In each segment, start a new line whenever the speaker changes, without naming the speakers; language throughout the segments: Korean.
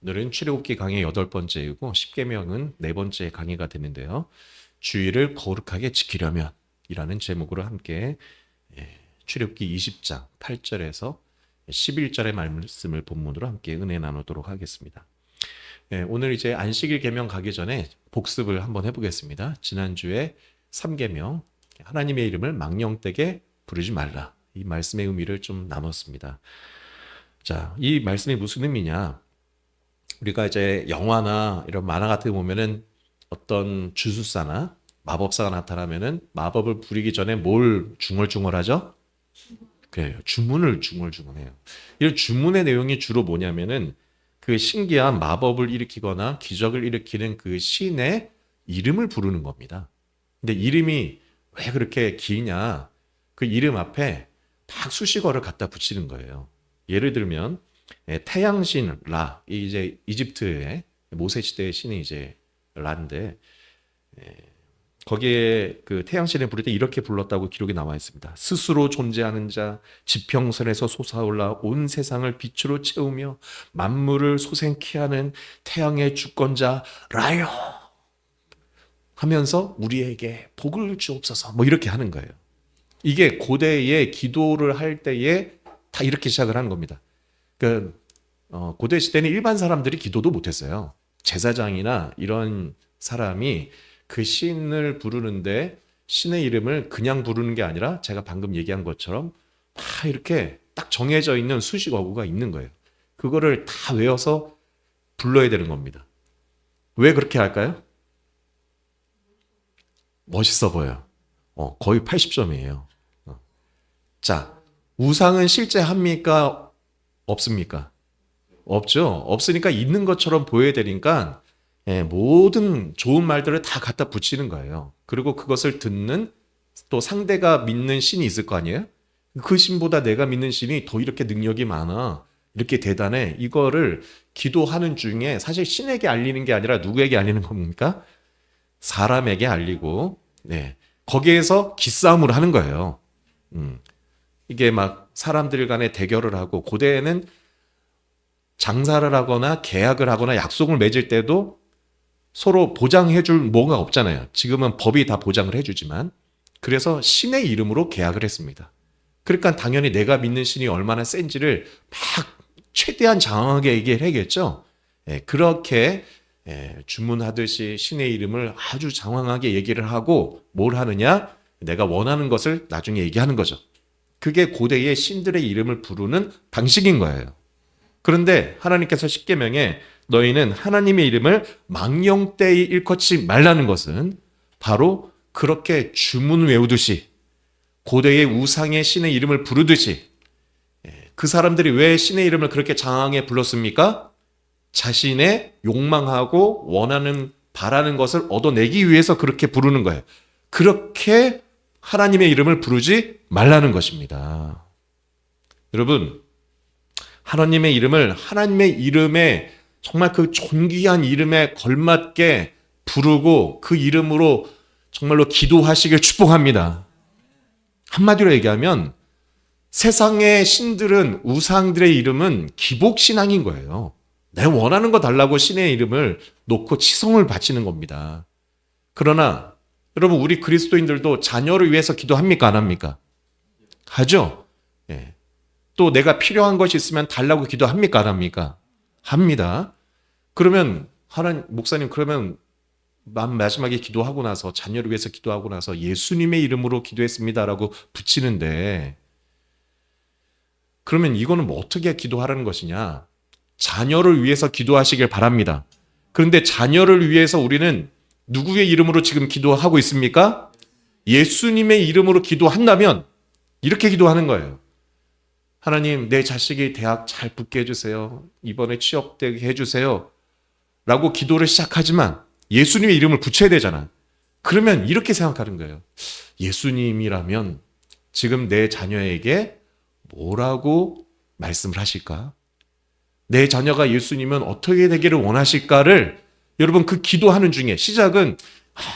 오늘은 출애굽기 강의 8번째이고 10계명은 4번째 강의가 되는데요. 주의를 거룩하게 지키려면 이라는 제목으로 함께 출애굽기 20장 8절에서 11절의 말씀을 본문으로 함께 은혜 나누도록 하겠습니다. 오늘 이제 안식일 계명 가기 전에 복습을 한번 해보겠습니다. 지난주에 3계명 하나님의 이름을 망령되게 부르지 말라, 이 말씀의 의미를 좀 나눴습니다. 자, 이 말씀이 무슨 의미냐? 우리가 이제 영화나 이런 만화 같은 거 보면은 어떤 주술사나 마법사가 나타나면은 마법을 부리기 전에 뭘 중얼중얼하죠? 그래요. 주문을 중얼중얼해요. 이런 주문의 내용이 주로 뭐냐면은 그 신기한 마법을 일으키거나 기적을 일으키는 그 신의 이름을 부르는 겁니다. 근데 이름이 왜 그렇게 기냐? 그 이름 앞에 막 수식어를 갖다 붙이는 거예요. 예를 들면 태양신 라, 이제 이집트의 모세 시대의 신이 이제 라인데, 거기에 그 태양신을 부를 때 이렇게 불렀다고 기록이 나와 있습니다. 스스로 존재하는 자, 지평선에서 솟아올라 온 세상을 빛으로 채우며 만물을 소생케 하는 태양의 주권자 라요 하면서 우리에게 복을 주옵소서, 뭐 이렇게 하는 거예요. 이게 고대의 기도를 할 때에 다 이렇게 시작을 하는 겁니다. 그 고대 시대는 일반 사람들이 기도도 못했어요. 제사장이나 이런 사람이 그 신을 부르는데 신의 이름을 그냥 부르는 게 아니라 제가 방금 얘기한 것처럼 막 이렇게 딱 정해져 있는 수식어구가 있는 거예요. 그거를 다 외워서 불러야 되는 겁니다. 왜 그렇게 할까요? 멋있어 보여요. 거의 80점이에요. 자, 우상은 실제 합니까? 없습니까? 없죠. 없으니까 있는 것처럼 보여야 되니까 모든 좋은 말들을 다 갖다 붙이는 거예요. 그리고 그것을 듣는 또 상대가 믿는 신이 있을 거 아니에요? 그 신보다 내가 믿는 신이 더 이렇게 능력이 많아, 이렇게 대단해, 이거를 기도하는 중에 사실 신에게 알리는 게 아니라 누구에게 알리는 겁니까? 사람에게 알리고, 거기에서 기싸움을 하는 거예요. 이게 막 사람들 간에 대결을 하고, 고대에는 장사를 하거나 계약을 하거나 약속을 맺을 때도 서로 보장해줄 뭐가 없잖아요. 지금은 법이 다 보장을 해주지만, 그래서 신의 이름으로 계약을 했습니다. 그러니까 당연히 내가 믿는 신이 얼마나 센지를 막 최대한 장황하게 얘기를 해야겠죠. 그렇게 주문하듯이 신의 이름을 아주 장황하게 얘기를 하고 뭘 하느냐? 내가 원하는 것을 나중에 얘기하는 거죠. 그게 고대의 신들의 이름을 부르는 방식인 거예요. 그런데 하나님께서 십계명에 너희는 하나님의 이름을 망령되이 일컫지 말라는 것은 바로 그렇게 주문 외우듯이 고대의 우상의 신의 이름을 부르듯이, 그 사람들이 왜 신의 이름을 그렇게 장황하게 불렀습니까? 자신의 욕망하고 원하는 바라는 것을 얻어내기 위해서 그렇게 부르는 거예요. 그렇게 하나님의 이름을 부르지 말라는 것입니다. 여러분, 하나님의 이름을 하나님의 이름에 정말 그 존귀한 이름에 걸맞게 부르고 그 이름으로 정말로 기도하시길 축복합니다. 한마디로 얘기하면 세상의 신들은, 우상들의 이름은 기복신앙인 거예요. 내 원하는 거 달라고 신의 이름을 놓고 치성을 바치는 겁니다. 그러나 여러분, 우리 그리스도인들도 자녀를 위해서 기도합니까? 안 합니까? 하죠? 또 내가 필요한 것이 있으면 달라고 기도합니까? 안 합니까? 합니다. 그러면 하나님, 목사님, 그러면 마지막에 기도하고 나서, 자녀를 위해서 기도하고 나서 예수님의 이름으로 기도했습니다라고 붙이는데, 그러면 이거는 뭐 어떻게 기도하라는 것이냐? 자녀를 위해서 기도하시길 바랍니다. 그런데 자녀를 위해서 우리는 누구의 이름으로 지금 기도하고 있습니까? 예수님의 이름으로 기도한다면 이렇게 기도하는 거예요. 하나님, 내 자식이 대학 잘 붙게 해주세요. 이번에 취업되게 해주세요. 라고 기도를 시작하지만 예수님의 이름을 붙여야 되잖아. 그러면 이렇게 생각하는 거예요. 예수님이라면 지금 내 자녀에게 뭐라고 말씀을 하실까? 내 자녀가 예수님은 어떻게 되기를 원하실까를, 여러분, 그 기도하는 중에 시작은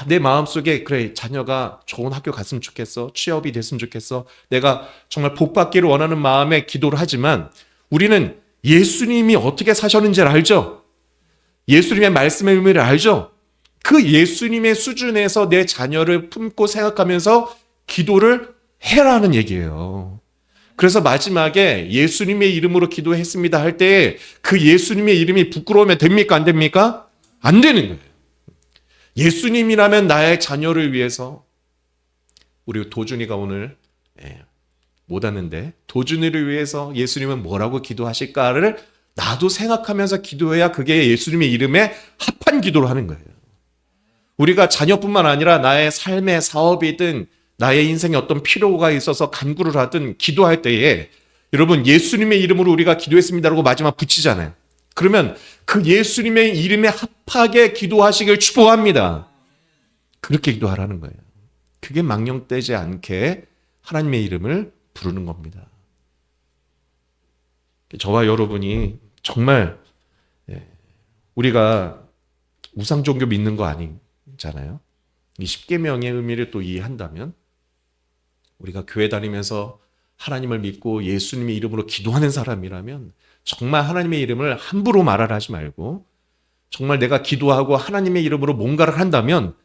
내 마음속에, 그래, 자녀가 좋은 학교 갔으면 좋겠어, 취업이 됐으면 좋겠어, 내가 정말 복 받기를 원하는 마음에 기도를 하지만 우리는 예수님이 어떻게 사셨는지를 알죠? 예수님의 말씀의 의미를 알죠? 그 예수님의 수준에서 내 자녀를 품고 생각하면서 기도를 해라는 얘기예요. 그래서 마지막에 예수님의 이름으로 기도했습니다 할 때 그 예수님의 이름이 부끄러우면 됩니까? 안 됩니까? 안 되는 거예요. 예수님이라면 나의 자녀를 위해서, 우리 도준이가 오늘 못 왔는데 도준이를 위해서 예수님은 뭐라고 기도하실까를 나도 생각하면서 기도해야 그게 예수님의 이름에 합한 기도를 하는 거예요. 우리가 자녀뿐만 아니라 나의 삶의 사업이든 나의 인생에 어떤 필요가 있어서 간구를 하든 기도할 때에 여러분 예수님의 이름으로 우리가 기도했습니다라고 마지막 붙이잖아요. 그러면 그 예수님의 이름에 합하게 기도하시길 축복합니다. 그렇게 기도하라는 거예요. 그게 망령되지 않게 하나님의 이름을 부르는 겁니다. 저와 여러분이 정말 우리가 우상 종교 믿는 거 아니잖아요. 이 십계명의 의미를 또 이해한다면 우리가 교회 다니면서 하나님을 믿고 예수님의 이름으로 기도하는 사람이라면 정말 하나님의 이름을 함부로 말을 하지 말고 정말 내가 기도하고 하나님의 이름으로 뭔가를 한다면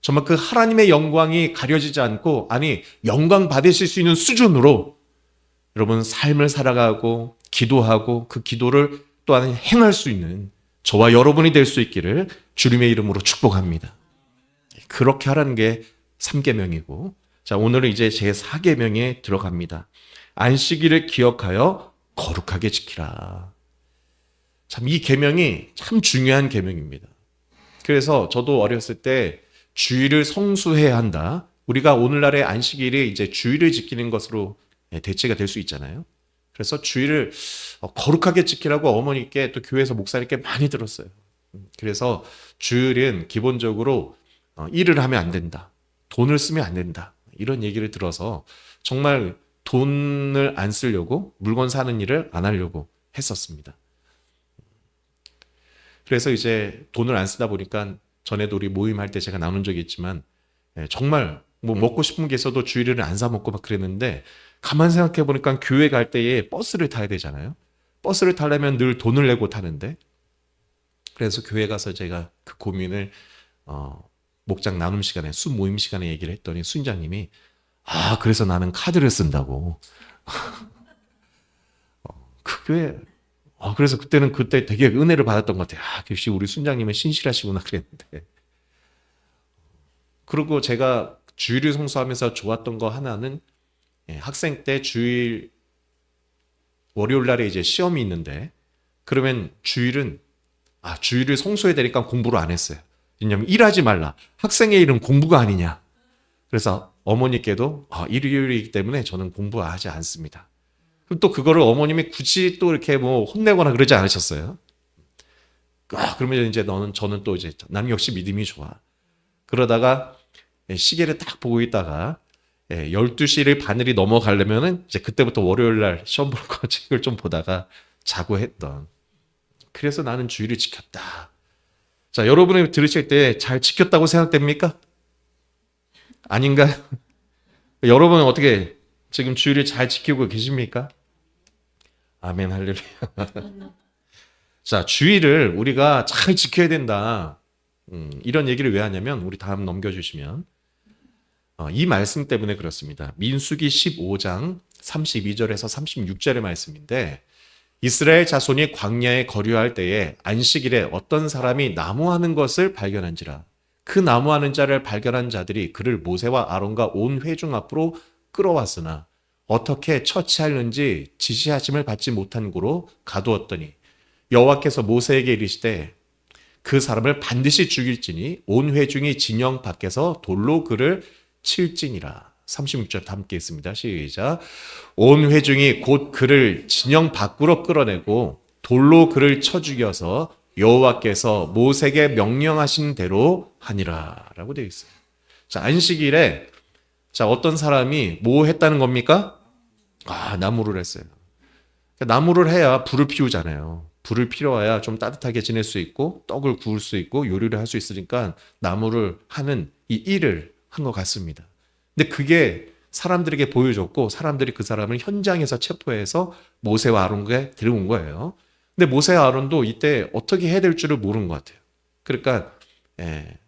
정말 그 하나님의 영광이 가려지지 않고 아니 영광 받으실 수 있는 수준으로 여러분 삶을 살아가고 기도하고 그 기도를 또한 행할 수 있는 저와 여러분이 될 수 있기를 주님의 이름으로 축복합니다. 그렇게 하라는 게 3계명이고 자 오늘은 이제 제 4계명에 들어갑니다. 안식일을 기억하여 거룩하게 지키라. 참 이 계명이 참 중요한 계명입니다. 그래서 저도 어렸을 때 주일을 성수해야 한다. 우리가 오늘날의 안식일이 이제 주일을 지키는 것으로 대체가 될 수 있잖아요. 그래서 주일을 거룩하게 지키라고 어머니께 또 교회에서 목사님께 많이 들었어요. 그래서 주일은 기본적으로 일을 하면 안 된다. 돈을 쓰면 안 된다. 이런 얘기를 들어서 정말 돈을 안 쓰려고 물건 사는 일을 안 하려고 했었습니다. 그래서 이제 돈을 안 쓰다 보니까 전에도 우리 모임할 때 제가 나눈 적이 있지만 정말 뭐 먹고 싶은 게 있어도 주일에는 안 사 먹고 막 그랬는데 가만 생각해 보니까 교회 갈 때에 버스를 타야 되잖아요. 버스를 타려면 늘 돈을 내고 타는데 그래서 교회 가서 제가 그 고민을 목장 나눔 시간에 수 모임 시간에 얘기를 했더니 수인장님이 그래서 나는 카드를 쓴다고. 그게 그래서 그때 되게 은혜를 받았던 것 같아요. 역시 우리 순장님은 신실하시구나 그랬는데. 그리고 제가 주일을 성수하면서 좋았던 거 하나는 학생 때 주일 월요일 날에 이제 시험이 있는데 그러면 주일을 성수해야 되니까 공부를 안 했어요. 왜냐하면 일하지 말라. 학생의 일은 공부가 아니냐. 그래서 어머니께도 일요일이기 때문에 저는 공부하지 않습니다. 그럼 또 그거를 어머님이 굳이 또 이렇게 뭐 혼내거나 그러지 않으셨어요. 그러면 이제 저는 또 이제 나는 역시 믿음이 좋아. 그러다가 시계를 딱 보고 있다가 12시를 바늘이 넘어가려면은 이제 그때부터 월요일 날 시험 볼 거 책을 좀 보다가 자고 했던. 그래서 나는 주일을 지켰다. 자, 여러분이 들으실 때 잘 지켰다고 생각됩니까? 아닌가요? 여러분은 어떻게 지금 주일을 잘 지키고 계십니까? 아멘 할렐루야. 자, 주일을 우리가 잘 지켜야 된다. 이런 얘기를 왜 하냐면 우리 다음 넘겨주시면 이 말씀 때문에 그렇습니다. 민수기 15장 32절에서 36절의 말씀인데 이스라엘 자손이 광야에 거류할 때에 안식일에 어떤 사람이 나무하는 것을 발견한지라. 그 나무하는 자를 발견한 자들이 그를 모세와 아론과 온 회중 앞으로 끌어왔으나 어떻게 처치하는지 지시하심을 받지 못한 고로 가두었더니 여호와께서 모세에게 이르시되 그 사람을 반드시 죽일지니 온 회중이 진영 밖에서 돌로 그를 칠지니라. 36절 함께 있습니다. 시작. 온 회중이 곧 그를 진영 밖으로 끌어내고 돌로 그를 쳐 죽여서 여호와께서 모세에게 명령하신 대로 하니라 라고 되어 있어요. 자, 안식일에 어떤 사람이 뭐 했다는 겁니까? 나무를 했어요. 나무를 해야 불을 피우잖아요. 불을 피워야 좀 따뜻하게 지낼 수 있고 떡을 구울 수 있고 요리를 할 수 있으니까 나무를 하는 이 일을 한 것 같습니다. 근데 그게 사람들에게 보여줬고 사람들이 그 사람을 현장에서 체포해서 모세와 아론에게 데려온 거예요. 근데 모세와 아론도 이때 어떻게 해야 될 줄을 모르는 것 같아요. 그러니까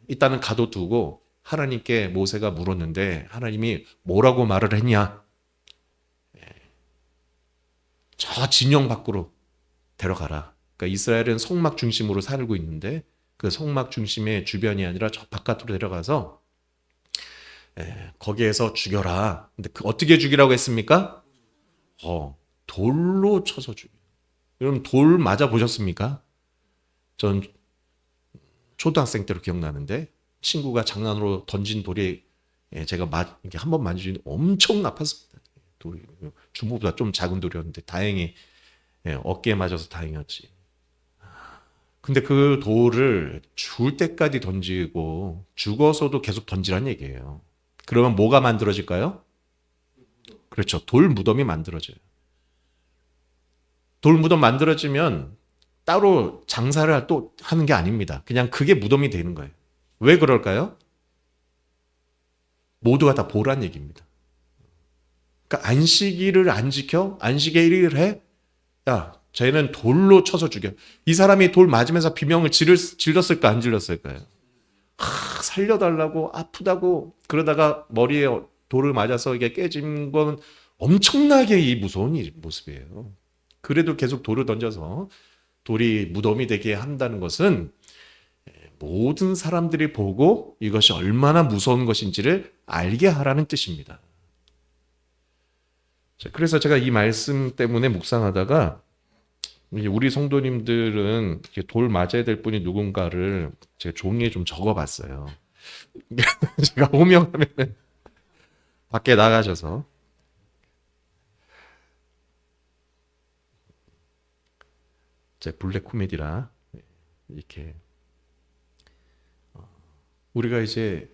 일단은 가둬두고 하나님께 모세가 물었는데 하나님이 뭐라고 말을 했냐? 저 진영 밖으로 데려가라. 그러니까 이스라엘은 성막 중심으로 살고 있는데 그 성막 중심의 주변이 아니라 저 바깥으로 데려가서 거기에서 죽여라. 근데 어떻게 죽이라고 했습니까? 돌로 쳐서 죽여. 여러분 돌 맞아 보셨습니까? 전 초등학생 때로 기억나는데 친구가 장난으로 던진 돌이 제가 이렇게 한번 만지니 엄청 아팠습니다. 돌이 주먹보다 좀 작은 돌이었는데 다행히 어깨에 맞아서 다행이었지. 근데 그 돌을 죽을 때까지 던지고 죽어서도 계속 던지란 얘기예요. 그러면 뭐가 만들어질까요? 그렇죠. 돌 무덤이 만들어져요. 돌 무덤 만들어지면 따로 장사를 또 하는 게 아닙니다. 그냥 그게 무덤이 되는 거예요. 왜 그럴까요? 모두가 다 보란 얘기입니다. 그러니까 안식일을 안 지켜? 안식의 일을 해? 야, 쟤는 돌로 쳐서 죽여. 이 사람이 돌 맞으면서 비명을 질렀을까 안 질렀을까요? 살려달라고 아프다고 그러다가 머리에 돌을 맞아서 이게 깨진 건 엄청나게 이 무서운 모습이에요. 그래도 계속 돌을 던져서 돌이 무덤이 되게 한다는 것은 모든 사람들이 보고 이것이 얼마나 무서운 것인지를 알게 하라는 뜻입니다. 그래서 제가 이 말씀 때문에 묵상하다가 우리 성도님들은 돌 맞아야 될 분이 누군가를 제가 종이에 좀 적어봤어요. 제가 호명하면 밖에 나가셔서 제 블랙 코미디라 이렇게 우리가 이제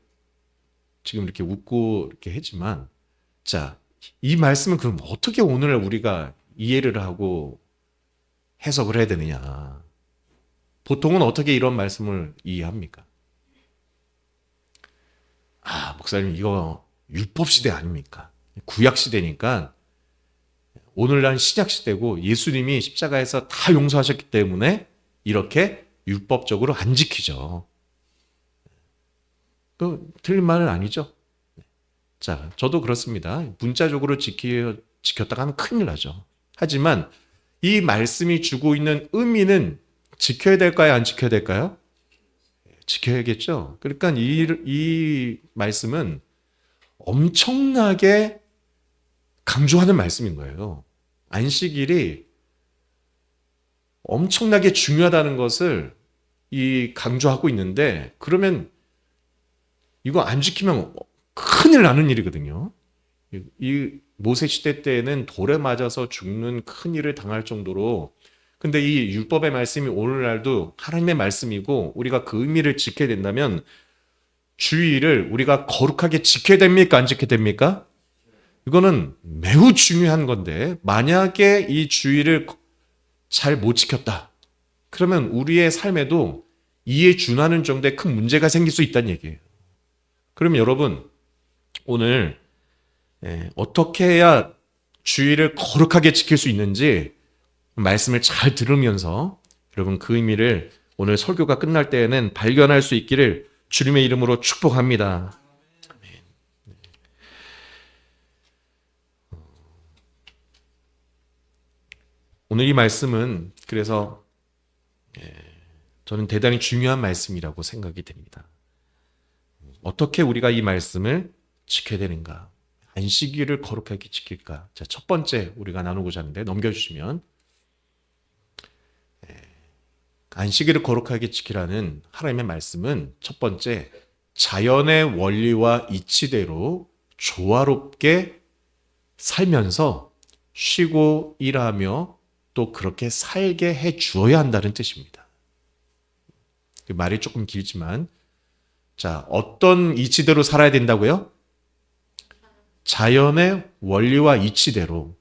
지금 이렇게 웃고 이렇게 했지만 자, 이 말씀은 그럼 어떻게 오늘 우리가 이해를 하고 해석을 해야 되느냐? 보통은 어떻게 이런 말씀을 이해합니까? 목사님 이거 율법 시대 아닙니까? 구약 시대니까 오늘날 신약 시대고 예수님이 십자가에서 다 용서하셨기 때문에 이렇게 율법적으로 안 지키죠. 그 틀린 말은 아니죠. 자, 저도 그렇습니다. 문자적으로 지켰다가 하면 큰일 나죠. 하지만 이 말씀이 주고 있는 의미는 지켜야 될까요? 안 지켜야 될까요? 지켜야겠죠. 그러니까 이 말씀은 엄청나게 강조하는 말씀인 거예요. 안식일이 엄청나게 중요하다는 것을 강조하고 있는데 그러면 이거 안 지키면 큰일 나는 일이거든요. 이 모세 시대 때에는 돌에 맞아서 죽는 큰 일을 당할 정도로 근데 이 율법의 말씀이 오늘날도 하나님의 말씀이고 우리가 그 의미를 지켜야 된다면 주일을 우리가 거룩하게 지켜야 됩니까? 안 지켜야 됩니까? 이거는 매우 중요한 건데 만약에 이 주일을 잘 못 지켰다. 그러면 우리의 삶에도 이에 준하는 정도의 큰 문제가 생길 수 있다는 얘기예요. 그러면 여러분 오늘 어떻게 해야 주일을 거룩하게 지킬 수 있는지 말씀을 잘 들으면서 여러분 그 의미를 오늘 설교가 끝날 때에는 발견할 수 있기를 주님의 이름으로 축복합니다. 오늘 이 말씀은 그래서 저는 대단히 중요한 말씀이라고 생각이 됩니다. 어떻게 우리가 이 말씀을 지켜야 되는가? 안식일을 거룩하게 지킬까? 자, 첫 번째 우리가 나누고자 하는데 넘겨주시면 안식일을 거룩하게 지키라는 하나님의 말씀은 첫 번째 자연의 원리와 이치대로 조화롭게 살면서 쉬고 일하며 또 그렇게 살게 해 주어야 한다는 뜻입니다. 말이 조금 길지만 자, 어떤 이치대로 살아야 된다고요? 자연의 원리와 이치대로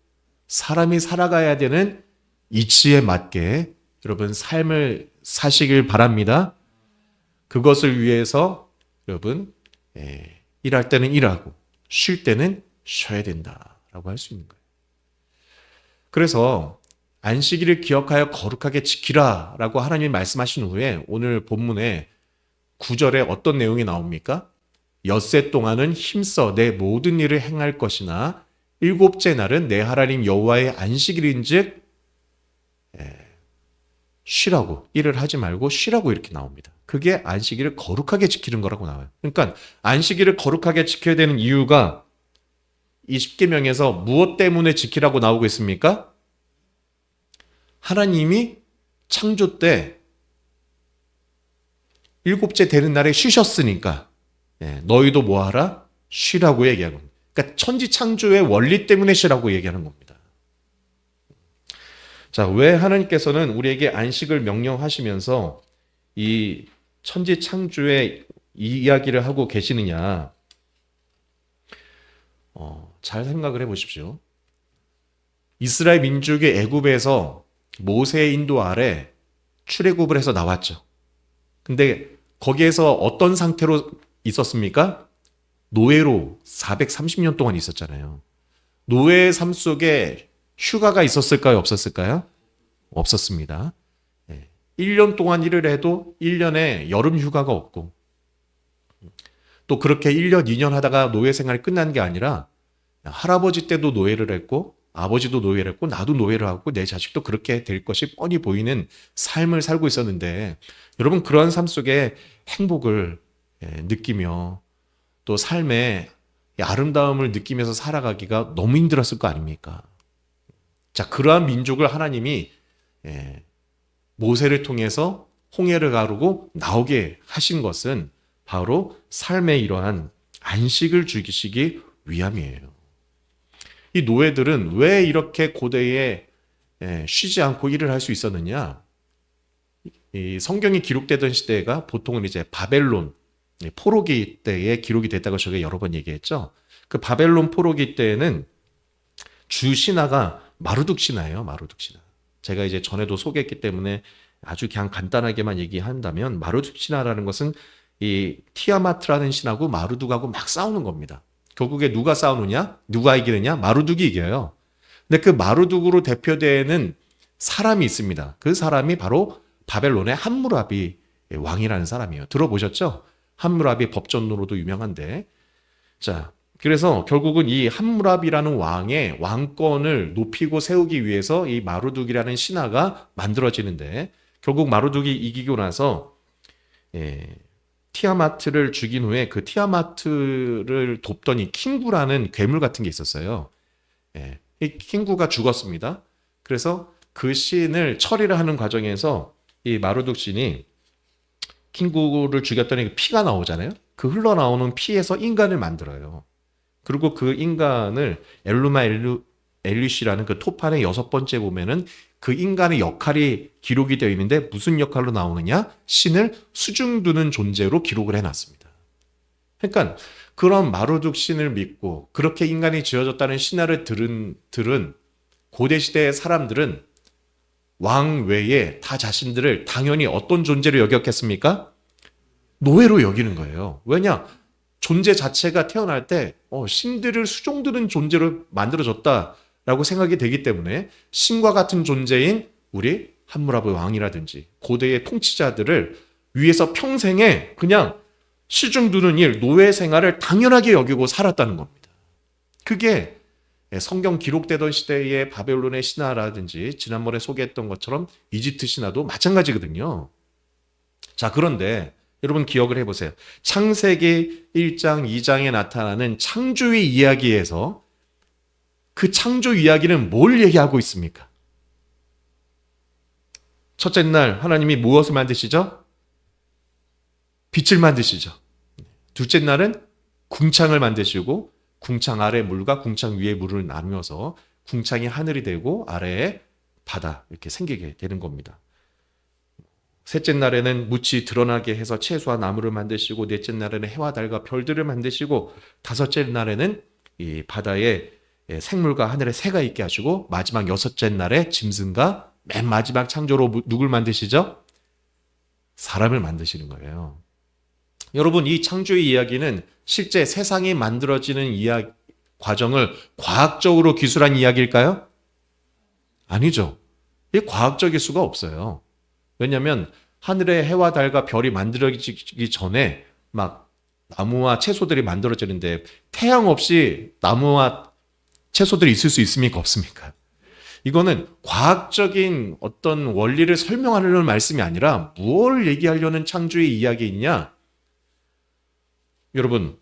사람이 살아가야 되는 이치에 맞게 여러분 삶을 사시길 바랍니다. 그것을 위해서 여러분 일할 때는 일하고 쉴 때는 쉬어야 된다라고 할 수 있는 거예요. 그래서 안식일을 기억하여 거룩하게 지키라 라고 하나님이 말씀하신 후에 오늘 본문에 9절에 어떤 내용이 나옵니까? 엿새 동안은 힘써 내 모든 일을 행할 것이나 일곱째 날은 내 하나님 여호와의 안식일인즉 쉬라고, 일을 하지 말고 쉬라고 이렇게 나옵니다. 그게 안식일을 거룩하게 지키는 거라고 나와요. 그러니까 안식일을 거룩하게 지켜야 되는 이유가 이 십계명에서 무엇 때문에 지키라고 나오고 있습니까? 하나님이 창조 때 일곱째 되는 날에 쉬셨으니까 너희도 뭐하라? 쉬라고 얘기하는 겁니다. 그러니까 천지 창조의 원리 때문에 쉬라고 얘기하는 겁니다. 자, 왜 하나님께서는 우리에게 안식을 명령하시면서 이 천지 창조의 이야기를 하고 계시느냐? 잘 생각을 해보십시오. 이스라엘 민족이 애굽에서 모세의 인도 아래 출애굽을 해서 나왔죠. 근데 거기에서 어떤 상태로 있었습니까? 노예로 430년 동안 있었잖아요. 노예의 삶 속에 휴가가 있었을까요? 없었을까요? 없었습니다. 1년 동안 일을 해도 1년에 여름 휴가가 없고 또 그렇게 1년, 2년 하다가 노예 생활이 끝난 게 아니라 할아버지 때도 노예를 했고 아버지도 노예를 했고 나도 노예를 하고 내 자식도 그렇게 될 것이 뻔히 보이는 삶을 살고 있었는데 여러분 그러한 삶 속에 행복을 느끼며 또 삶의 아름다움을 느끼면서 살아가기가 너무 힘들었을 거 아닙니까? 자, 그러한 민족을 하나님이 모세를 통해서 홍해를 가르고 나오게 하신 것은 바로 삶의 이러한 안식을 주시기 위함이에요. 이 노예들은 왜 이렇게 고대에 쉬지 않고 일을 할 수 있었느냐? 이 성경이 기록되던 시대가 보통은 이제 바벨론 포로기 때에 기록이 됐다고 저희가 여러 번 얘기했죠. 그 바벨론 포로기 때에는 주 신하가 마르둑 신하예요. 마르둑 신하. 제가 이제 전에도 소개했기 때문에 아주 그냥 간단하게만 얘기한다면 마르둑 신하라는 것은 이 티아마트라는 신하고 마르둑하고 막 싸우는 겁니다. 결국에 누가 싸우느냐? 누가 이기느냐? 마르둑이 이겨요. 근데 그 마르둑으로 대표되는 사람이 있습니다. 그 사람이 바로 바벨론의 함무라비 왕이라는 사람이에요. 들어보셨죠? 함무라비 법전으로도 유명한데. 자, 그래서 결국은 이 함무라비라는 왕의 왕권을 높이고 세우기 위해서 이 마르둑이라는 신하가 만들어지는데 결국 마르둑이 이기고 나서 티아마트를 죽인 후에 그 티아마트를 돕던 이 킹구라는 괴물 같은 게 있었어요. 이 킹구가 죽었습니다. 그래서 그 신을 처리를 하는 과정에서 이 마르둑 신이 킹구를 죽였더니 피가 나오잖아요. 그 흘러나오는 피에서 인간을 만들어요. 그리고 그 인간을 엘루마 엘리시라는 그 토판의 6번째 보면은 그 인간의 역할이 기록이 되어 있는데 무슨 역할로 나오느냐? 신을 수중두는 존재로 기록을 해놨습니다. 그러니까 그런 마르둑 신을 믿고 그렇게 인간이 지어졌다는 신화를 들은 고대시대의 사람들은 왕 외에 다 자신들을 당연히 어떤 존재로 여겼겠습니까? 노예로 여기는 거예요. 왜냐? 존재 자체가 태어날 때 신들을 수종드는 존재로 만들어졌다라고 생각이 되기 때문에 신과 같은 존재인 우리 함무라비 왕이라든지 고대의 통치자들을 위해서 평생에 그냥 시중두는 일, 노예 생활을 당연하게 여기고 살았다는 겁니다. 그게 성경 기록되던 시대의 바벨론의 신화라든지 지난번에 소개했던 것처럼 이집트 신화도 마찬가지거든요. 자, 그런데 여러분 기억을 해보세요. 창세기 1장, 2장에 나타나는 창조의 이야기에서 그 창조 이야기는 뭘 얘기하고 있습니까? 첫째 날 하나님이 무엇을 만드시죠? 빛을 만드시죠. 둘째 날은 궁창을 만드시고 궁창 아래 물과 궁창 위의 물을 나누어서 궁창이 하늘이 되고 아래에 바다 이렇게 생기게 되는 겁니다. 셋째 날에는 묻이 드러나게 해서 채소와 나무를 만드시고 넷째 날에는 해와 달과 별들을 만드시고 다섯째 날에는 이 바다에 생물과 하늘에 새가 있게 하시고 마지막 여섯째 날에 짐승과 맨 마지막 창조로 누굴 만드시죠? 사람을 만드시는 거예요. 여러분 이 창조의 이야기는 실제 세상이 만들어지는 과정을 과학적으로 기술한 이야기일까요? 아니죠. 이게 과학적일 수가 없어요. 왜냐하면 하늘의 해와 달과 별이 만들어지기 전에 막 나무와 채소들이 만들어지는데 태양 없이 나무와 채소들이 있을 수 있습니까? 없습니까? 이거는 과학적인 어떤 원리를 설명하려는 말씀이 아니라 무엇을 얘기하려는 창조의 이야기이냐? 여러분,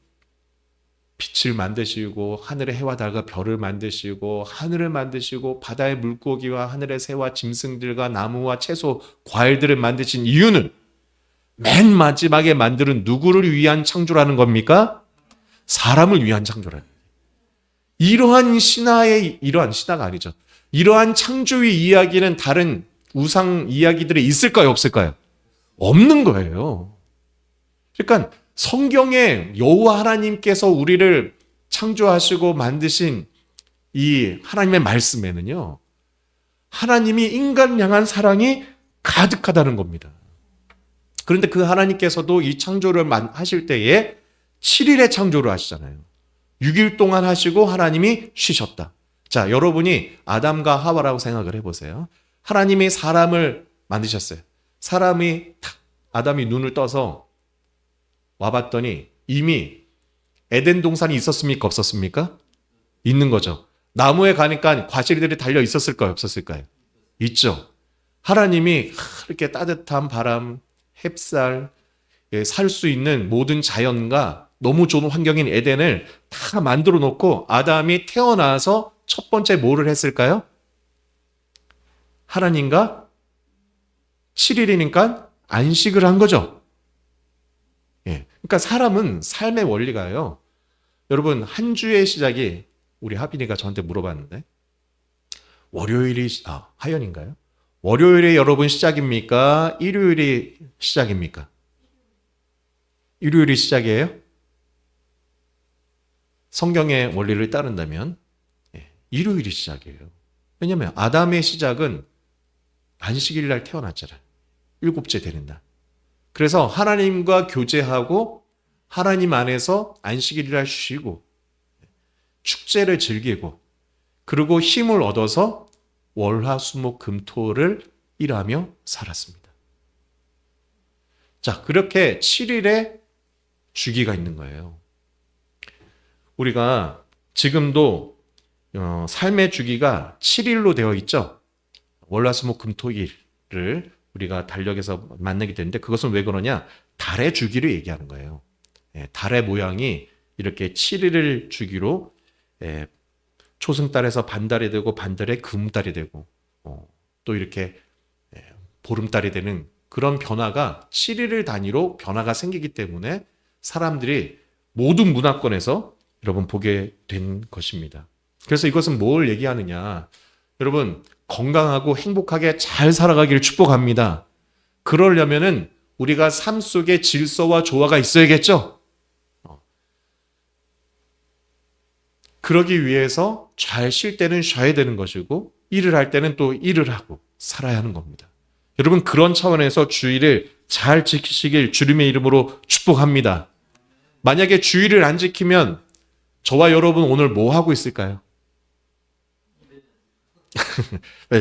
빛을 만드시고 하늘의 해와 달과 별을 만드시고 하늘을 만드시고 바다의 물고기와 하늘의 새와 짐승들과 나무와 채소, 과일들을 만드신 이유는 맨 마지막에 만드는 누구를 위한 창조라는 겁니까? 사람을 위한 창조라는 거예요. 이러한 신화가 아니죠. 이러한 창조의 이야기는 다른 우상 이야기들에 있을까요? 없을까요? 없는 거예요. 그러니까 성경에 여호와 하나님께서 우리를 창조하시고 만드신 이 하나님의 말씀에는요, 하나님이 인간을 향한 사랑이 가득하다는 겁니다. 그런데 그 하나님께서도 이 창조를 하실 때에 7일의 창조를 하시잖아요. 6일 동안 하시고 하나님이 쉬셨다. 자, 여러분이 아담과 하와라고 생각을 해보세요. 하나님이 사람을 만드셨어요. 아담이 눈을 떠서 와봤더니 이미 에덴 동산이 있었습니까? 없었습니까? 있는 거죠. 나무에 가니까 과실들이 달려 있었을까요? 없었을까요? 있죠. 하나님이 이렇게 따뜻한 바람, 햇살, 살 수 있는 모든 자연과 너무 좋은 환경인 에덴을 다 만들어 놓고 아담이 태어나서 첫 번째 뭐를 했을까요? 하나님과 7일이니까 안식을 한 거죠. 그러니까 사람은 삶의 원리가요. 여러분, 한 주의 시작이 우리 하빈이가 저한테 물어봤는데 하연인가요? 월요일이 여러분 시작입니까? 일요일이 시작입니까? 일요일이 시작이에요? 성경의 원리를 따른다면 일요일이 시작이에요. 왜냐하면 아담의 시작은 안식일 날 태어났잖아요. 일곱째 되는 날. 그래서 하나님과 교제하고 하나님 안에서 안식일 날 쉬고 축제를 즐기고 그리고 힘을 얻어서 월화수목금토를 일하며 살았습니다. 자, 그렇게 7일의 주기가 있는 거예요. 우리가 지금도 삶의 주기가 7일로 되어 있죠. 월화수목금토일을 우리가 달력에서 만나게 되는데 그것은 왜 그러냐? 달의 주기를 얘기하는 거예요. 달의 모양이 이렇게 7일을 주기로 초승달에서 반달이 되고 반달에 금달이 되고 또 이렇게 보름달이 되는 그런 변화가 7일을 단위로 변화가 생기기 때문에 사람들이 모든 문화권에서 여러분 보게 된 것입니다. 그래서 이것은 뭘 얘기하느냐? 여러분 건강하고 행복하게 잘 살아가기를 축복합니다. 그러려면은 우리가 삶 속에 질서와 조화가 있어야겠죠? 그러기 위해서 잘 쉴 때는 쉬어야 되는 것이고 일을 할 때는 또 일을 하고 살아야 하는 겁니다. 여러분 그런 차원에서 주의를 잘 지키시길 주님의 이름으로 축복합니다. 만약에 주의를 안 지키면 저와 여러분 오늘 뭐 하고 있을까요?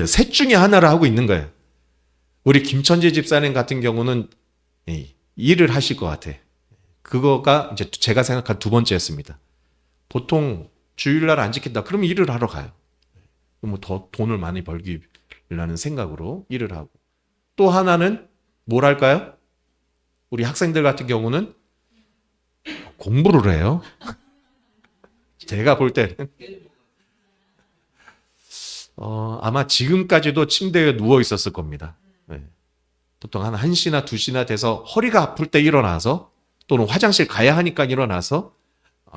셋 중에 하나를 하고 있는 거예요. 우리 김천재 집사님 같은 경우는 일을 하실 것 같아. 그거가 이제 제가 생각한 두 번째였습니다. 보통 주일날 안 지킨다. 그러면 일을 하러 가요. 뭐 더 돈을 많이 벌기라는 생각으로 일을 하고. 또 하나는 뭘 할까요? 우리 학생들 같은 경우는 공부를 해요. 제가 볼 때는 아마 지금까지도 침대에 누워 있었을 겁니다. 보통 한 1시나 2시나 돼서 허리가 아플 때 일어나서 또는 화장실 가야 하니까 일어나서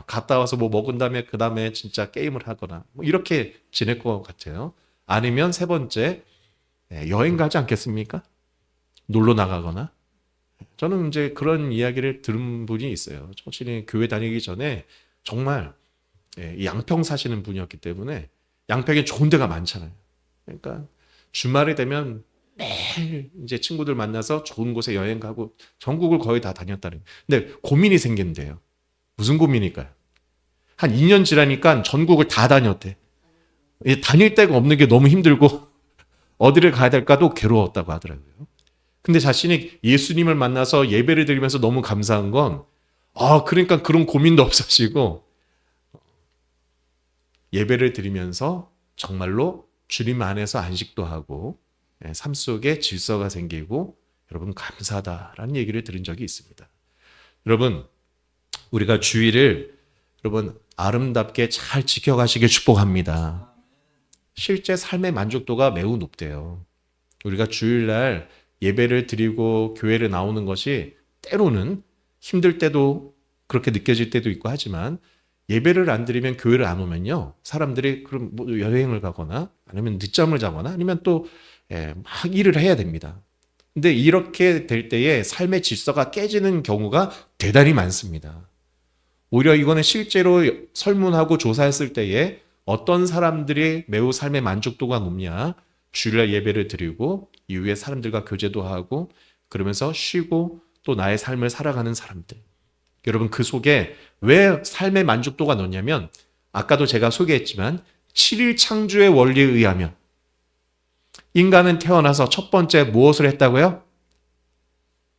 갔다 와서 뭐 먹은 다음에 그 다음에 진짜 게임을 하거나 뭐 이렇게 지낼 것 같아요. 아니면 세 번째 여행 가지 않겠습니까? 놀러 나가거나. 저는 이제 그런 이야기를 들은 분이 있어요. 정신이 교회 다니기 전에 정말 양평 사시는 분이었기 때문에 양평에 좋은 데가 많잖아요. 그러니까 주말이 되면 매일 이제 친구들 만나서 좋은 곳에 여행 가고 전국을 거의 다 다녔다는. 근데 고민이 생긴대요. 무슨 고민일까요? 한 2년 지나니까 전국을 다 다녔대. 다닐 데가 없는 게 너무 힘들고 어디를 가야 될까도 괴로웠다고 하더라고요. 근데 자신이 예수님을 만나서 예배를 드리면서 너무 감사한 건 그러니까 그런 고민도 없어지고 예배를 드리면서 정말로 주님 안에서 안식도 하고 삶 속에 질서가 생기고 여러분 감사하다라는 얘기를 들은 적이 있습니다. 여러분 우리가 주일을 여러분 아름답게 잘 지켜가시길 축복합니다. 실제 삶의 만족도가 매우 높대요. 우리가 주일날 예배를 드리고 교회를 나오는 것이 때로는 힘들 때도 그렇게 느껴질 때도 있고 하지만 예배를 안 드리면 교회를 안 오면요. 사람들이 그럼 뭐 여행을 가거나 아니면 늦잠을 자거나 아니면 또 막 일을 해야 됩니다. 근데 이렇게 될 때에 삶의 질서가 깨지는 경우가 대단히 많습니다. 오히려 이거는 실제로 설문하고 조사했을 때에 어떤 사람들이 매우 삶의 만족도가 높냐? 주일날 예배를 드리고 이후에 사람들과 교제도 하고 그러면서 쉬고 또 나의 삶을 살아가는 사람들. 여러분 그 속에 왜 삶의 만족도가 높냐면 아까도 제가 소개했지만 7일 창조의 원리에 의하면 인간은 태어나서 첫 번째 무엇을 했다고요?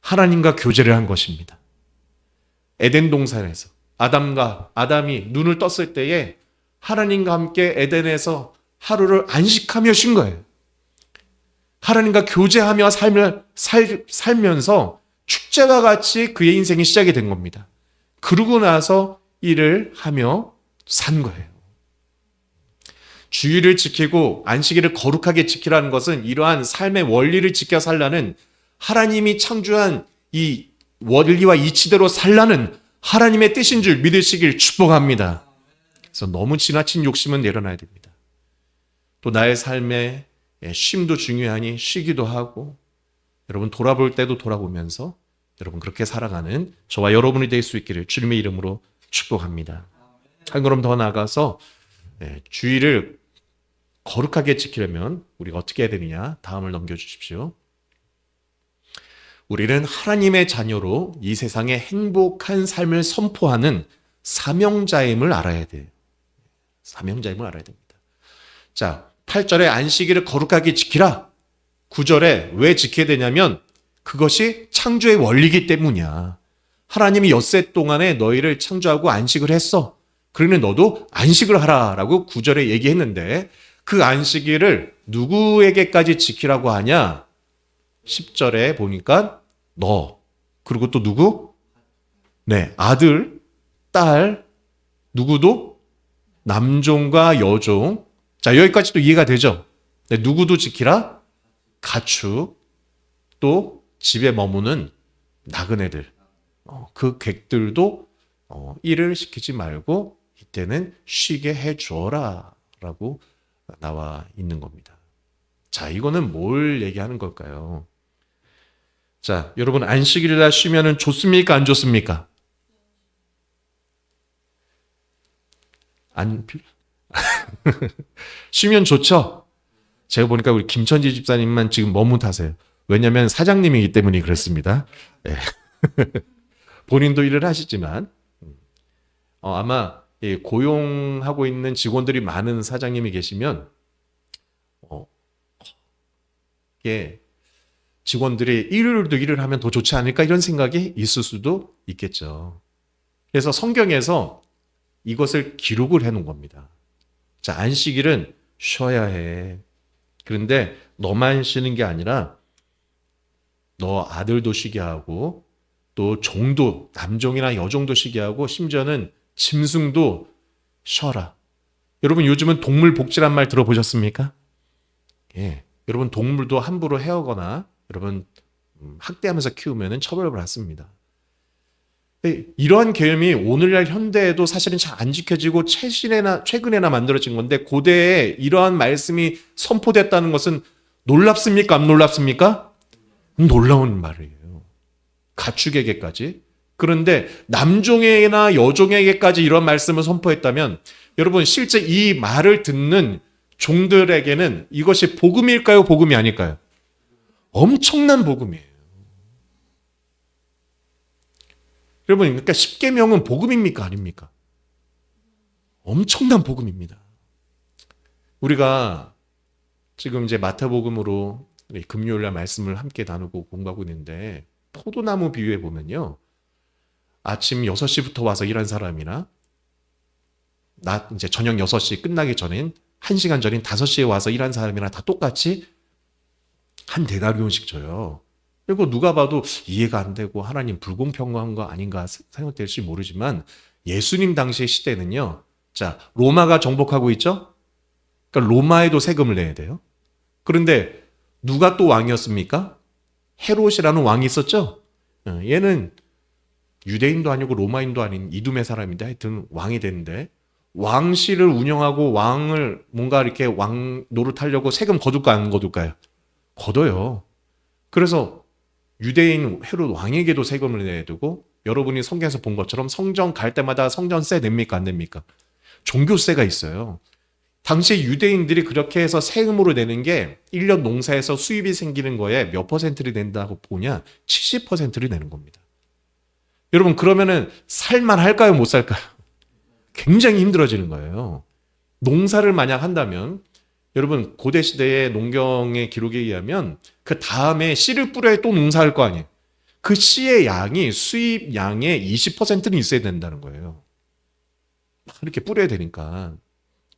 하나님과 교제를 한 것입니다. 에덴 동산에서 아담이 눈을 떴을 때에 하나님과 함께 에덴에서 하루를 안식하며 쉰 거예요. 하나님과 교제하며 살면서 축제와 같이 그의 인생이 시작이 된 겁니다. 그러고 나서 일을 하며 산 거예요. 주일을 지키고 안식일을 거룩하게 지키라는 것은 이러한 삶의 원리를 지켜 살라는 하나님이 창조한 이 원리와 이치대로 살라는 하나님의 뜻인 줄 믿으시길 축복합니다. 그래서 너무 지나친 욕심은 내려놔야 됩니다. 또 나의 삶에 쉼도 중요하니 쉬기도 하고 여러분 돌아볼 때도 돌아보면서 여러분 그렇게 살아가는 저와 여러분이 될 수 있기를 주님의 이름으로 축복합니다. 한 걸음 더 나아가서 주일을 거룩하게 지키려면 우리가 어떻게 해야 되느냐 다음을 넘겨주십시오. 우리는 하나님의 자녀로 이 세상에 행복한 삶을 선포하는 사명자임을 알아야 돼요. 사명자임을 알아야 됩니다. 자, 8절에 안식일을 거룩하게 지키라. 9절에 왜 지켜야 되냐면 그것이 창조의 원리이기 때문이야. 하나님이 엿새 동안에 너희를 창조하고 안식을 했어. 그러니 너도 안식을 하라라고 9절에 얘기했는데 그 안식일을 누구에게까지 지키라고 하냐? 10절에 보니까 너 그리고 또 누구? 네, 아들, 딸, 누구도? 남종과 여종. 자, 여기까지도 이해가 되죠? 네, 누구도 지키라? 가축, 또 집에 머무는 나그네들. 그 객들도 일을 시키지 말고 이때는 쉬게 해주어라 라고 나와 있는 겁니다. 자, 이거는 뭘 얘기하는 걸까요? 자, 여러분 안식일날 쉬면은 좋습니까? 안 좋습니까? 쉬면 좋죠? 제가 보니까 우리 김천지 집사님만 지금 머뭇하세요. 왜냐하면 사장님이기 때문에 그렇습니다. 네. 본인도 일을 하시지만 아마 고용하고 있는 직원들이 많은 사장님이 계시면 직원들이 일요일도 일을 하면 더 좋지 않을까 이런 생각이 있을 수도 있겠죠. 그래서 성경에서 이것을 기록을 해놓은 겁니다. 자, 안식일은 쉬어야 해. 그런데 너만 쉬는 게 아니라 너 아들도 쉬게 하고 또 종도 남종이나 여종도 쉬게 하고 심지어는 짐승도 쉬어라. 여러분 요즘은 동물 복지란 말 들어보셨습니까? 예, 여러분 동물도 함부로 해오거나 여러분 학대하면서 키우면 처벌을 받습니다. 이러한 개념이 오늘날 현대에도 사실은 잘 안 지켜지고 최근에나 만들어진 건데 고대에 이러한 말씀이 선포됐다는 것은 놀랍습니까? 안 놀랍습니까? 놀라운 말이에요. 가축에게까지. 그런데 남종에게나 여종에게까지 이런 말씀을 선포했다면 여러분 실제 이 말을 듣는 종들에게는 이것이 복음일까요? 복음이 아닐까요? 엄청난 복음이에요. 여러분 그러니까 십계명은 복음입니까? 아닙니까? 엄청난 복음입니다. 우리가 지금 이제 마태복음으로 금요일 날 말씀을 함께 나누고 공부하고 있는데 포도나무 비유에 보면요. 아침 6시부터 와서 일한 사람이나 낮 이제 저녁 6시 끝나기 전인 1시간 전인 5시에 와서 일한 사람이랑 다 똑같이 한 데나리온씩 줘요. 그리고 누가 봐도 이해가 안 되고 하나님 불공평한 거 아닌가 생각될지 모르지만 예수님 당시의 시대는요. 자, 로마가 정복하고 있죠? 그러니까 로마에도 세금을 내야 돼요. 그런데 누가 또 왕이었습니까? 헤롯이라는 왕이 있었죠? 얘는 유대인도 아니고 로마인도 아닌 이두메 사람인데 하여튼 왕이 됐는데 왕실을 운영하고 왕을 뭔가 이렇게 왕 노릇하려고 세금 거둘까 안 거둘까요? 걷어요. 그래서 유대인 헤롯 왕에게도 세금을 내야 되고 여러분이 성경에서 본 것처럼 성전 갈 때마다 성전세 냅니까 안 냅니까? 종교세가 있어요. 당시 유대인들이 그렇게 해서 세금으로 내는 게 1년 농사에서 수입이 생기는 거에 몇 퍼센트를 낸다고 보냐? 70%를 내는 겁니다. 여러분 그러면은 살만 할까요? 못 살까요? 굉장히 힘들어지는 거예요. 농사를 만약 한다면 여러분 고대 시대의 농경의 기록에 의하면 그 다음에 씨를 뿌려야 또 농사할 거 아니에요. 그 씨의 양이 수입 양의 20%는 있어야 된다는 거예요. 이렇게 뿌려야 되니까.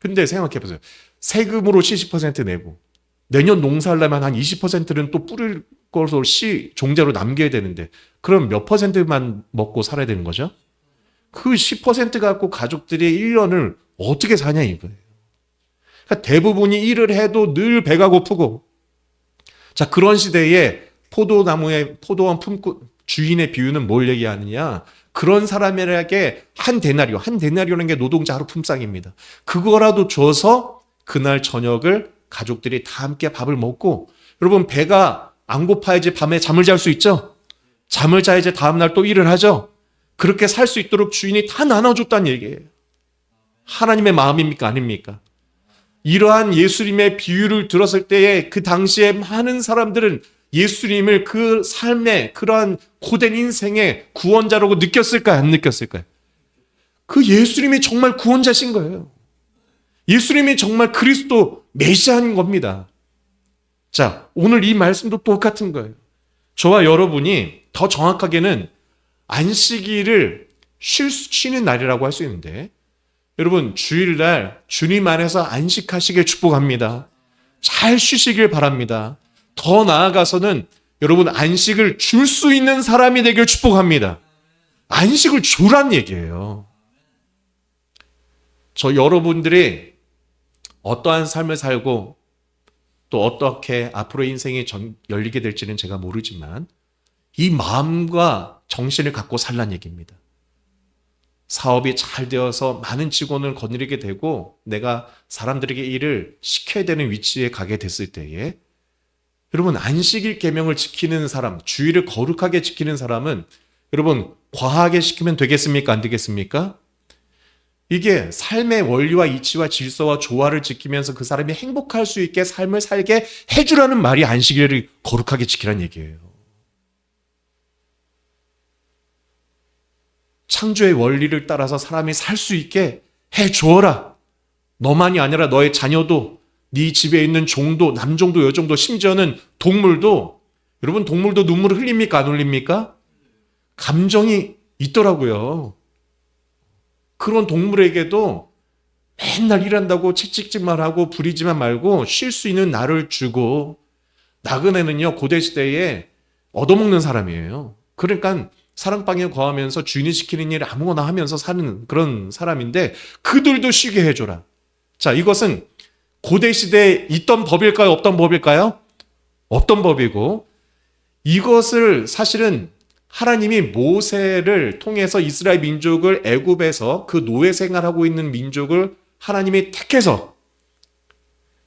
근데 생각해 보세요. 세금으로 70% 내고 내년 농사하려면 한 20%는 또 뿌릴 것으로 씨 종자로 남겨야 되는데 그럼 몇 퍼센트만 먹고 살아야 되는 거죠? 그 10% 갖고 가족들이 1년을 어떻게 사냐 이거예요. 그러니까 대부분이 일을 해도 늘 배가 고프고 자 그런 시대에 포도원 품고 주인의 비유는 뭘 얘기하느냐 그런 사람에게 한 데나리오라는 게 노동자 하루 품삯입니다. 그거라도 줘서 그날 저녁을 가족들이 다 함께 밥을 먹고 여러분 배가 안 고파야지 밤에 잠을 잘 수 있죠. 잠을 자야지 다음날 또 일을 하죠. 그렇게 살 수 있도록 주인이 다 나눠줬다는 얘기예요. 하나님의 마음입니까 아닙니까? 이러한 예수님의 비유를 들었을 때에 그 당시에 많은 사람들은 예수님을 그 삶의 그러한 고된 인생의 구원자라고 느꼈을까요? 안 느꼈을까요? 그 예수님이 정말 구원자신 거예요. 예수님이 정말 그리스도 메시아인 겁니다. 자, 오늘 이 말씀도 똑같은 거예요. 저와 여러분이 더 정확하게는 안식일을 쉬는 날이라고 할 수 있는데 여러분 주일날 주님 안에서 안식하시길 축복합니다. 잘 쉬시길 바랍니다. 더 나아가서는 여러분 안식을 줄 수 있는 사람이 되길 축복합니다. 안식을 주란 얘기예요. 저 여러분들이 어떠한 삶을 살고 또 어떻게 앞으로의 인생이 열리게 될지는 제가 모르지만 이 마음과 정신을 갖고 살란 얘기입니다. 사업이 잘 되어서 많은 직원을 거느리게 되고 내가 사람들에게 일을 시켜야 되는 위치에 가게 됐을 때에 여러분 안식일 계명을 지키는 사람, 주일을 거룩하게 지키는 사람은 여러분 과하게 시키면 되겠습니까? 안 되겠습니까? 이게 삶의 원리와 이치와 질서와 조화를 지키면서 그 사람이 행복할 수 있게 삶을 살게 해주라는 말이 안식일을 거룩하게 지키라는 얘기예요. 창조의 원리를 따라서 사람이 살 수 있게 해주어라. 너만이 아니라 너의 자녀도 네 집에 있는 종도, 남종도, 여종도, 심지어는 동물도 여러분 동물도 눈물을 흘립니까? 안 흘립니까? 감정이 있더라고요. 그런 동물에게도 맨날 일한다고 채찍질만 하고 부리지만 말고 쉴 수 있는 날을 주고 나그네는요 고대 시대에 얻어먹는 사람이에요. 그러니까 사랑방에 거하면서 주인이 시키는 일 아무거나 하면서 사는 그런 사람인데 그들도 쉬게 해줘라. 자 이것은 고대 시대에 있던 법일까요? 없던 법일까요? 없던 법이고 이것을 사실은 하나님이 모세를 통해서 이스라엘 민족을 애굽에서 그 노예 생활하고 있는 민족을 하나님이 택해서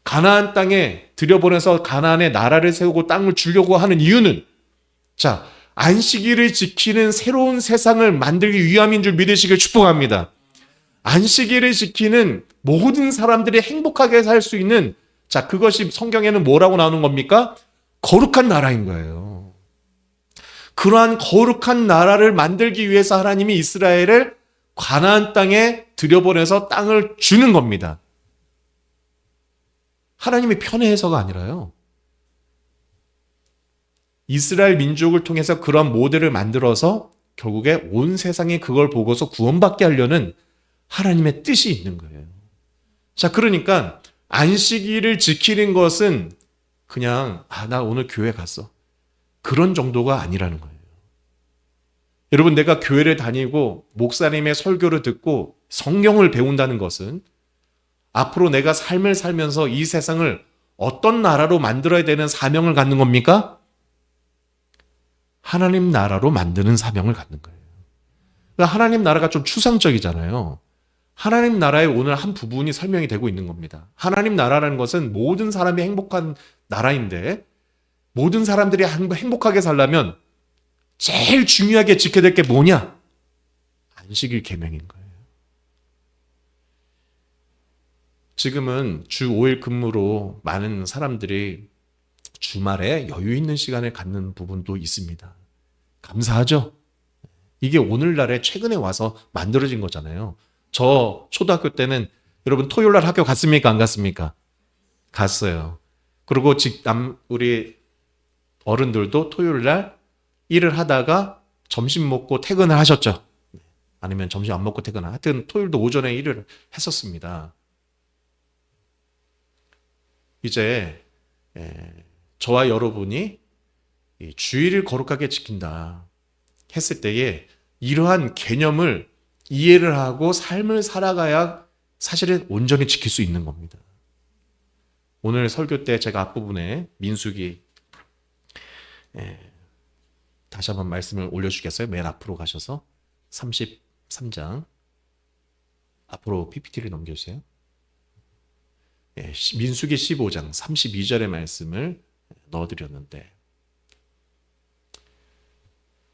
가나안 땅에 들여보내서 가나안의 나라를 세우고 땅을 주려고 하는 이유는 자 안식일을 지키는 새로운 세상을 만들기 위함인 줄 믿으시길 축복합니다. 안식일을 지키는 모든 사람들이 행복하게 살 수 있는 자 그것이 성경에는 뭐라고 나오는 겁니까? 거룩한 나라인 거예요. 그러한 거룩한 나라를 만들기 위해서 하나님이 이스라엘을 가나안 땅에 들여보내서 땅을 주는 겁니다. 하나님이 편애해서가 아니라요. 이스라엘 민족을 통해서 그런 모델을 만들어서 결국에 온 세상이 그걸 보고서 구원받게 하려는 하나님의 뜻이 있는 거예요. 자, 그러니까 안식일을 지키는 것은 그냥 나 오늘 교회 갔어. 그런 정도가 아니라는 거예요. 여러분, 내가 교회를 다니고 목사님의 설교를 듣고 성경을 배운다는 것은 앞으로 내가 삶을 살면서 이 세상을 어떤 나라로 만들어야 되는 사명을 갖는 겁니까? 하나님 나라로 만드는 사명을 갖는 거예요. 그러니까 하나님 나라가 좀 추상적이잖아요. 하나님 나라의 오늘 한 부분이 설명이 되고 있는 겁니다. 하나님 나라라는 것은 모든 사람이 행복한 나라인데 모든 사람들이 행복하게 살려면 제일 중요하게 지켜야 될 게 뭐냐? 안식일 계명인 거예요. 지금은 주 5일 근무로 많은 사람들이 주말에 여유 있는 시간을 갖는 부분도 있습니다. 감사하죠? 이게 오늘날에 최근에 와서 만들어진 거잖아요. 저 초등학교 때는 여러분 토요일 날 학교 갔습니까? 안 갔습니까? 갔어요. 그리고 우리 어른들도 토요일 날 일을 하다가 점심 먹고 퇴근을 하셨죠. 아니면 점심 안 먹고 퇴근을 하여튼 토요일도 오전에 일을 했었습니다. 이제 저와 여러분이 주일을 거룩하게 지킨다 했을 때에 이러한 개념을 이해를 하고 삶을 살아가야 사실은 온전히 지킬 수 있는 겁니다. 오늘 설교 때 제가 앞부분에 민수기 다시 한번 말씀을 올려주겠어요? 맨 앞으로 가셔서 33장 앞으로 PPT를 넘겨주세요. 민수기 15장 32절의 말씀을 넣어드렸는데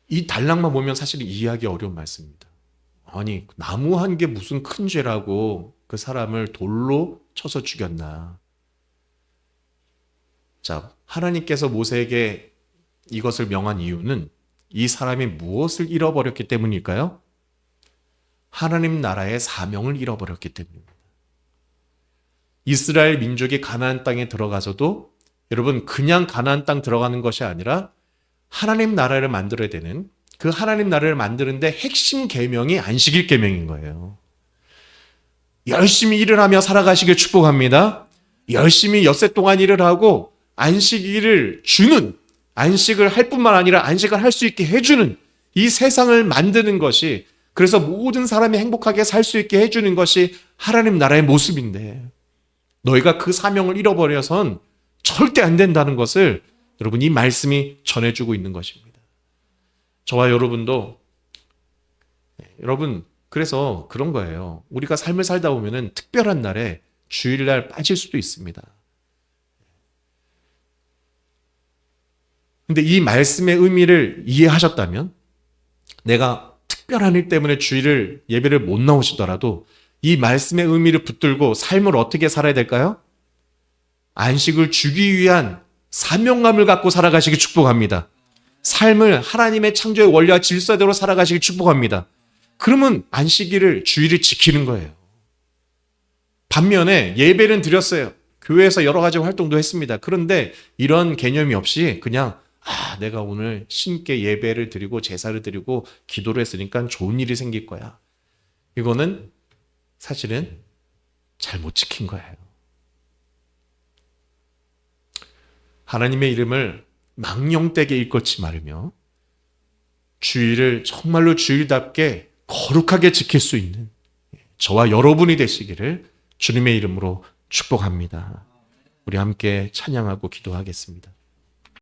이 단락만 보면 사실 이해하기 어려운 말씀입니다. 아니 나무 한 개 무슨 큰 죄라고 그 사람을 돌로 쳐서 죽였나. 자, 하나님께서 모세에게 이것을 명한 이유는 이 사람이 무엇을 잃어버렸기 때문일까요? 하나님 나라의 사명을 잃어버렸기 때문입니다. 이스라엘 민족이 가나안 땅에 들어가서도 여러분 그냥 가나안 땅 들어가는 것이 아니라 하나님 나라를 만들어야 되는 그 하나님 나라를 만드는데 핵심 계명이 안식일 계명인 거예요. 열심히 일을 하며 살아가시길 축복합니다. 열심히 엿새 동안 일을 하고 안식일을 주는 안식을 할 뿐만 아니라 안식을 할 수 있게 해주는 이 세상을 만드는 것이 그래서 모든 사람이 행복하게 살 수 있게 해주는 것이 하나님 나라의 모습인데 너희가 그 사명을 잃어버려선 절대 안 된다는 것을 여러분 이 말씀이 전해주고 있는 것입니다. 저와 여러분도 여러분 그래서 그런 거예요. 우리가 삶을 살다 보면은 특별한 날에 주일날 빠질 수도 있습니다. 근데 이 말씀의 의미를 이해하셨다면 내가 특별한 일 때문에 주일을 예배를 못 나오시더라도 이 말씀의 의미를 붙들고 삶을 어떻게 살아야 될까요? 안식을 주기 위한 사명감을 갖고 살아가시기 축복합니다. 삶을 하나님의 창조의 원리와 질서대로 살아가시기 축복합니다. 그러면 안식일을 주일을 지키는 거예요. 반면에 예배는 드렸어요. 교회에서 여러 가지 활동도 했습니다. 그런데 이런 개념이 없이 그냥 내가 오늘 신께 예배를 드리고 제사를 드리고 기도를 했으니까 좋은 일이 생길 거야. 이거는 사실은 잘못 지킨 거예요. 하나님의 이름을 망령되게 일컫지 말며 주일을 정말로 주일답게 거룩하게 지킬 수 있는 저와 여러분이 되시기를 주님의 이름으로 축복합니다. 우리 함께 찬양하고 기도하겠습니다.